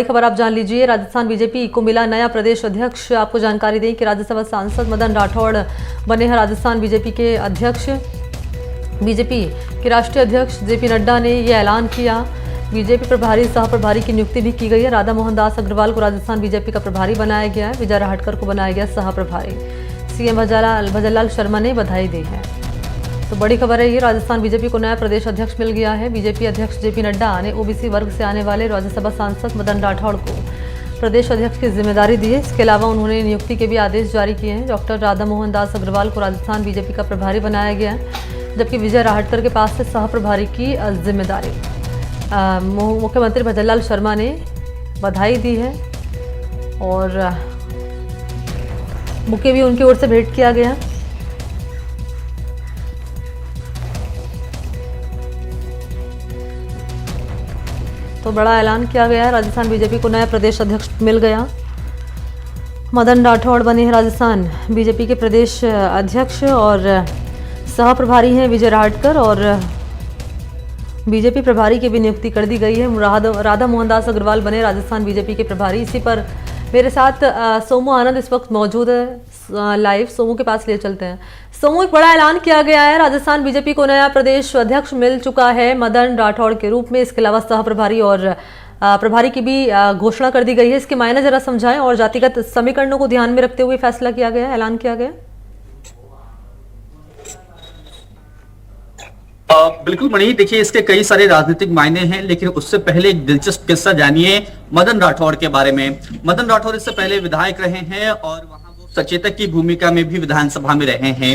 खबर आप जान लीजिए। राजस्थान बीजेपी को मिला नया प्रदेश अध्यक्ष। आपको जानकारी दें कि राज्यसभा सांसद मदन राठौड़ बने हैं राजस्थान बीजेपी के अध्यक्ष। बीजेपी के राष्ट्रीय अध्यक्ष जेपी नड्डा ने यह ऐलान किया। बीजेपी प्रभारी सह प्रभारी की नियुक्ति भी की गई है। राधा मोहन दास अग्रवाल को राजस्थान बीजेपी का प्रभारी बनाया गया है। विजय राहटकर को बनाया गया सह प्रभारी। सीएम भजनलाल शर्मा ने बधाई दी है। तो बड़ी खबर है ये, राजस्थान बीजेपी को नया प्रदेश अध्यक्ष मिल गया है। बीजेपी अध्यक्ष जेपी नड्डा ने ओबीसी वर्ग से आने वाले राज्यसभा सांसद मदन राठौड़ को प्रदेश अध्यक्ष की जिम्मेदारी दी है। इसके अलावा उन्होंने नियुक्ति के भी आदेश जारी किए हैं। डॉक्टर राधा मोहन दास अग्रवाल को राजस्थान बीजेपी का प्रभारी बनाया गया है, जबकि विजय राहटकर के पास से सह प्रभारी की जिम्मेदारी। मुख्यमंत्री भजनलाल शर्मा ने बधाई दी है और बुके भी उनकी ओर से भेंट किया गया। तो बड़ा ऐलान किया गया है। राजस्थान बीजेपी को नया प्रदेश अध्यक्ष मिल गया। मदन राठौड़ बने हैं राजस्थान बीजेपी के प्रदेश अध्यक्ष और सह प्रभारी हैं विजय राहटकर, और बीजेपी प्रभारी की भी नियुक्ति कर दी गई है। राधा मोहन दास अग्रवाल बने राजस्थान बीजेपी के प्रभारी। इसी पर मेरे साथ सोमू आनंद इस वक्त मौजूद है लाइव। सोमू के पास ले चलते हैं। सोमू, एक बड़ा ऐलान किया गया है। राजस्थान बीजेपी को नया प्रदेश अध्यक्ष मिल चुका है मदन राठौड़ के रूप में। इसके अलावा सह प्रभारी और प्रभारी की भी घोषणा कर दी गई है। इसके मायने जरा समझाएं, और जातिगत समीकरणों को ध्यान में रखते हुए फैसला किया गया, ऐलान किया गया। बिल्कुल मणि, देखिए इसके कई सारे राजनीतिक मायने हैं, लेकिन उससे पहले एक दिलचस्प किस्सा जानिए मदन राठौड़ के बारे में। मदन राठौड़ इससे पहले विधायक रहे हैं और वहां वो सचेतक की भूमिका में भी विधानसभा में रहे हैं।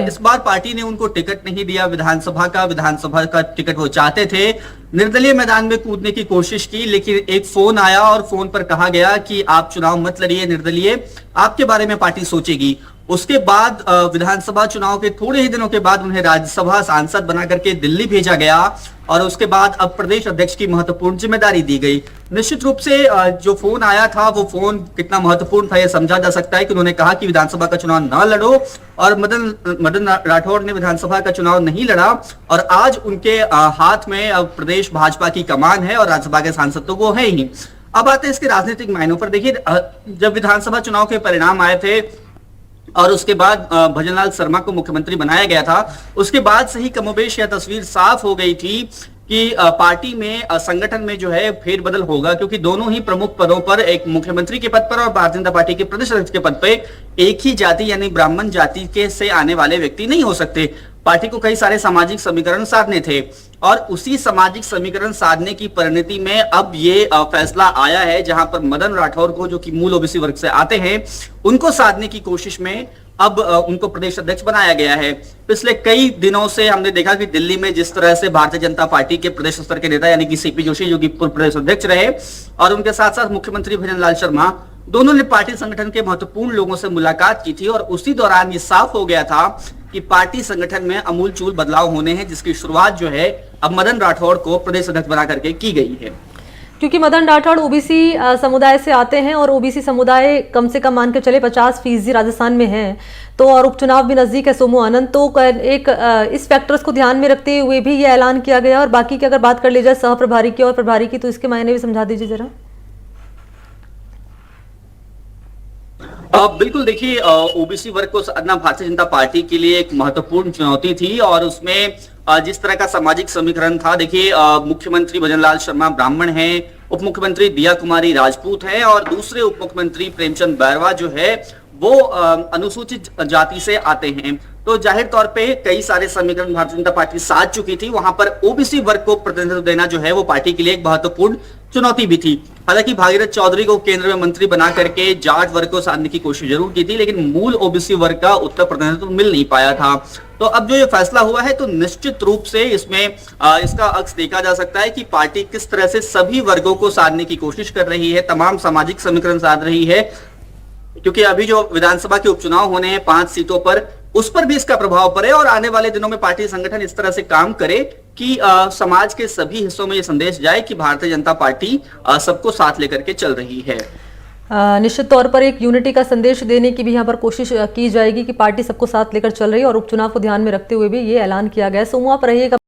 इस बार पार्टी ने उनको टिकट नहीं दिया विधानसभा का टिकट वो चाहते थे। निर्दलीय मैदान में कूदने की कोशिश की, लेकिन एक फोन आया और फोन पर कहा गया कि आप चुनाव मत लड़िए निर्दलीय, आपके बारे में पार्टी सोचेगी। उसके बाद विधानसभा चुनाव के थोड़े ही दिनों के बाद उन्हें राज्यसभा सांसद बना करके दिल्ली भेजा गया और उसके बाद अब प्रदेश अध्यक्ष की महत्वपूर्ण जिम्मेदारी दी गई। निश्चित रूप से जो फोन आया था वो फोन कितना महत्वपूर्ण था यह समझा जा सकता है कि उन्होंने कहा कि विधानसभा का चुनाव न लड़ो, और मदन राठौड़ ने विधानसभा का चुनाव नहीं लड़ा और आज उनके हाथ में अब प्रदेश भाजपा की कमान है और राज्यसभा के सांसद तो वो है ही। अब आते हैं इसके राजनीतिक मायनों पर। देखिए, जब विधानसभा चुनाव के परिणाम आए थे और उसके बाद भजनलाल शर्मा को मुख्यमंत्री बनाया गया था, उसके बाद से ही कमोबेश यह तस्वीर साफ हो गई थी कि पार्टी में संगठन में जो है फेरबदल होगा, क्योंकि दोनों ही प्रमुख पदों पर, एक मुख्यमंत्री के पद पर और भारतीय जनता पार्टी के प्रदेश अध्यक्ष के पद पे, एक ही जाति यानी ब्राह्मण जाति के से आने वाले व्यक्ति नहीं हो सकते। पार्टी को कई सारे सामाजिक समीकरण साधने थे और उसी सामाजिक समीकरण साधने की परिणति में अब ये फैसला आया है, जहां पर मदन राठौड़ को, जो कि मूल ओबीसी वर्ग से आते हैं, उनको साधने की कोशिश में अब उनको प्रदेश अध्यक्ष बनाया गया है। पिछले कई दिनों से हमने देखा कि दिल्ली में जिस तरह से भारतीय जनता पार्टी के प्रदेश स्तर के नेता यानी कि सीपी जोशी, जो कि पूर्व प्रदेश अध्यक्ष रहे, और उनके साथ साथ मुख्यमंत्री भजनलाल शर्मा, दोनों ने पार्टी संगठन के महत्वपूर्ण लोगों से मुलाकात की थी और उसी दौरान ये साफ हो गया था कि पार्टी संगठन में अमूलचूल बदलाव होने हैं, जिसकी शुरुआत जो है अब मदन राठौड़ को प्रदेश अध्यक्ष बना करके की गई है। क्योंकि मदन राठौड़ ओबीसी समुदाय से आते हैं और ओबीसी समुदाय कम से कम मान के चले 50% राजस्थान में है, तो और उपचुनाव भी नजदीक है सोमू आनंद, तो एक इस फैक्टर्स को ध्यान में रखते हुए भी ये ऐलान किया गया। और बाकी की अगर बात कर ली जाए सह प्रभारी की और प्रभारी की, तो इसके मायने भी समझा दीजिए जरा। बिल्कुल, देखिए ओबीसी वर्ग को साधना भारतीय जनता पार्टी के लिए एक महत्वपूर्ण चुनौती थी और उसमें जिस तरह का सामाजिक समीकरण था, देखिए मुख्यमंत्री भजनलाल शर्मा ब्राह्मण हैं, उप मुख्यमंत्री दिया कुमारी राजपूत है और दूसरे उप मुख्यमंत्री प्रेमचंद बैरवा जो है वो अनुसूचित जाति से आते हैं। तो जाहिर तौर पे कई सारे समीकरण भारतीय जनता पार्टी साध चुकी थी। वहां पर ओबीसी वर्ग को प्रतिनिधित्व देना जो है वो पार्टी के लिए एक महत्वपूर्ण चुनौती भी थी। हालांकि भागीरथ चौधरी को केंद्र में मंत्री बना करके जाट वर्ग को साधने की कोशिश जरूर की थी, लेकिन मूल ओबीसी वर्ग का उत्तर प्रतिनिधित्व मिल नहीं पाया था। तो अब जो ये फैसला हुआ है, तो निश्चित रूप से इसमें इसका अक्स देखा जा सकता है कि पार्टी किस तरह से सभी वर्गों को साधने की कोशिश कर रही है, तमाम सामाजिक समीकरण साध रही है, क्योंकि अभी जो विधानसभा के उपचुनाव होने हैं 5 सीटों पर, उस पर भी इसका प्रभाव पड़े और आने वाले दिनों में पार्टी संगठन इस तरह से काम करे कि समाज के सभी हिस्सों में यह संदेश जाए कि भारतीय जनता पार्टी सबको साथ लेकर के चल रही है। निश्चित तौर पर एक यूनिटी का संदेश देने की भी यहाँ पर कोशिश की जाएगी कि पार्टी सबको साथ लेकर चल रही है, और उपचुनाव को ध्यान में रखते हुए भी ये ऐलान किया गया है। सोमू, आप रहिएगा।